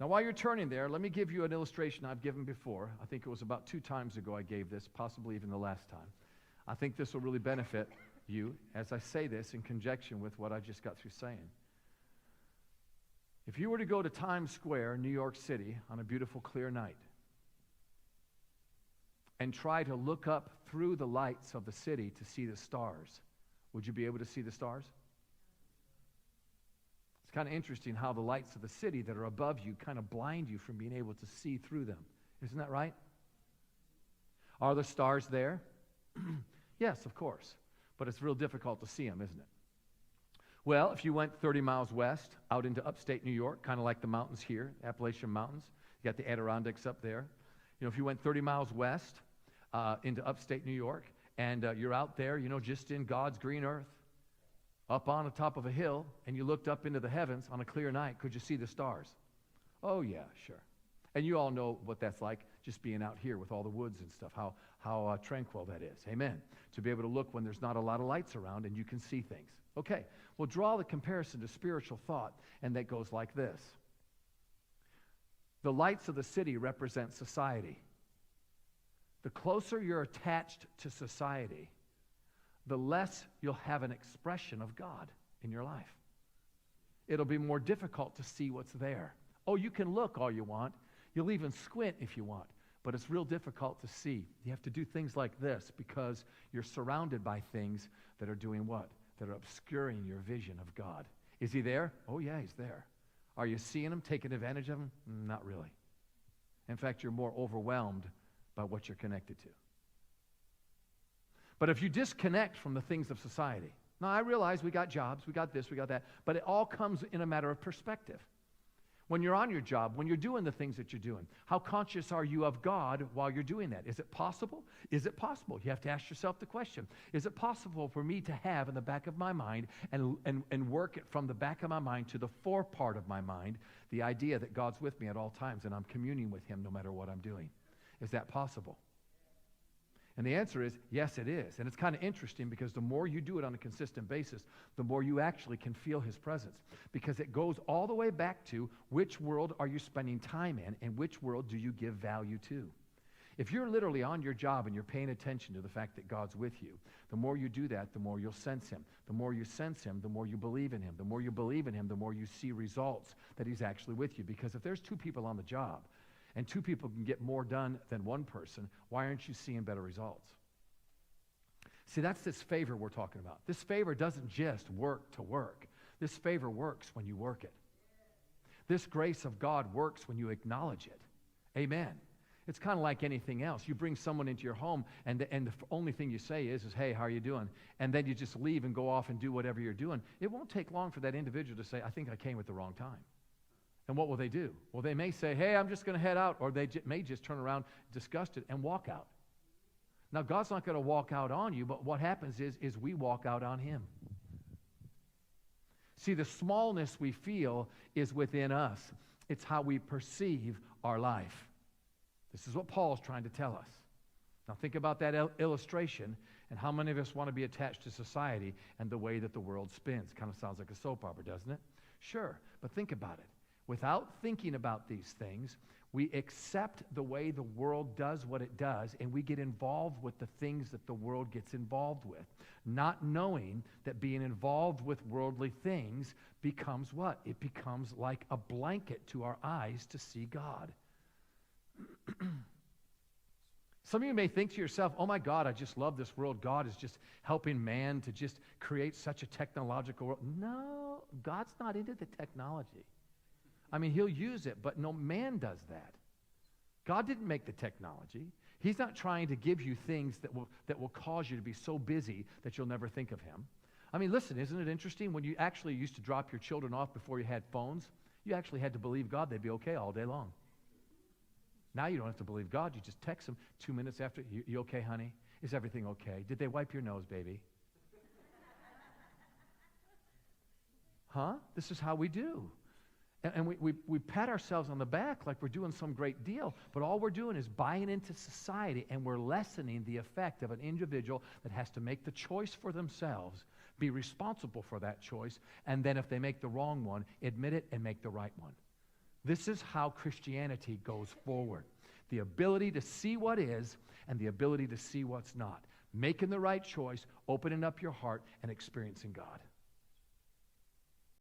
Now, while you're turning there, let me give you an illustration I've given before. I think it was about 2 times ago I gave this, possibly even the last time. I think this will really benefit you as I say this in conjunction with what I just got through saying. If you were to go to Times Square, New York City, on a beautiful, clear night, and try to look up through the lights of the city to see the stars, would you be able to see the stars? It's kind of interesting how the lights of the city that are above you kind of blind you from being able to see through them. Isn't that right? Are the stars there? Yes, of course. But it's real difficult to see them, isn't it? Well, if you went 30 miles west, out into upstate New York, kind of like the mountains here, Appalachian Mountains, you got the Adirondacks up there. You know, if you went 30 miles west into upstate New York, and you're out there, you know, just in God's green earth, up on the top of a hill, and you looked up into the heavens on a clear night, could you see the stars? Oh, yeah, sure. And you all know what that's like, just being out here with all the woods and stuff, how tranquil that is. Amen. To be able to look when there's not a lot of lights around and you can see things. Okay, well, draw the comparison to spiritual thought, and that goes like this. The lights of the city represent society. The closer you're attached to society, the less you'll have an expression of God in your life. It'll be more difficult to see what's there. Oh, you can look all you want. You'll even squint if you want, but it's real difficult to see. You have to do things like this because you're surrounded by things that are doing what? That are obscuring your vision of God. Is he there? Oh, yeah, he's there. Are you seeing him, taking advantage of him? Not really. In fact, you're more overwhelmed by what you're connected to. But if you disconnect from the things of society, now I realize we got jobs, we got this, we got that, but it all comes in a matter of perspective. When you're on your job, when you're doing the things that you're doing, how conscious are you of God while you're doing that? Is it possible? Is it possible? You have to ask yourself the question. Is it possible for me to have in the back of my mind and work it from the back of my mind to the fore part of my mind, the idea that God's with me at all times and I'm communing with him no matter what I'm doing? Is that possible? And the answer is, yes, it is. And it's kind of interesting because the more you do it on a consistent basis, the more you actually can feel his presence. Because it goes all the way back to which world are you spending time in and which world do you give value to. If you're literally on your job and you're paying attention to the fact that God's with you, the more you do that, the more you'll sense him. The more you sense him, the more you believe in him. The more you believe in him, the more you see results that he's actually with you. Because if there's 2 people on the job, and 2 people can get more done than 1 person, why aren't you seeing better results? See, that's this favor we're talking about. This favor doesn't just work to work. This favor works when you work it. This grace of God works when you acknowledge it. Amen. It's kind of like anything else. You bring someone into your home, and the only thing you say is, hey, how are you doing? And then you just leave and go off and do whatever you're doing. It won't take long for that individual to say, I think I came at the wrong time. And what will they do? Well, they may say, hey, I'm just going to head out, or they may just turn around disgusted and walk out. Now, God's not going to walk out on you, but what happens is we walk out on him. See, the smallness we feel is within us. It's how we perceive our life. This is what Paul's trying to tell us. Now, think about that illustration and how many of us want to be attached to society and the way that the world spins. Kind of sounds like a soap opera, doesn't it? Sure, but think about it. Without thinking about these things, we accept the way the world does what it does, and we get involved with the things that the world gets involved with, not knowing that being involved with worldly things becomes what? It becomes like a blanket to our eyes to see God. Some of you may think to yourself, oh my God, I just love this world. God is just helping man to just create such a technological world. No, God's not into the technology. I mean, he'll use it, but no man does that. God didn't make the technology. He's not trying to give you things that will cause you to be so busy that you'll never think of him. I mean, listen, isn't it interesting? When you actually used to drop your children off before you had phones, you actually had to believe God they'd be okay all day long. Now you don't have to believe God. You just text them 2 minutes after, you okay, honey? Is everything okay? Did they wipe your nose, baby? Huh? This is how we do. And we pat ourselves on the back like we're doing some great deal, but all we're doing is buying into society, and we're lessening the effect of an individual that has to make the choice for themselves, be responsible for that choice, and then if they make the wrong one, admit it and make the right one. This is how Christianity goes forward. The ability to see what is and the ability to see what's not. Making the right choice, opening up your heart, and experiencing God.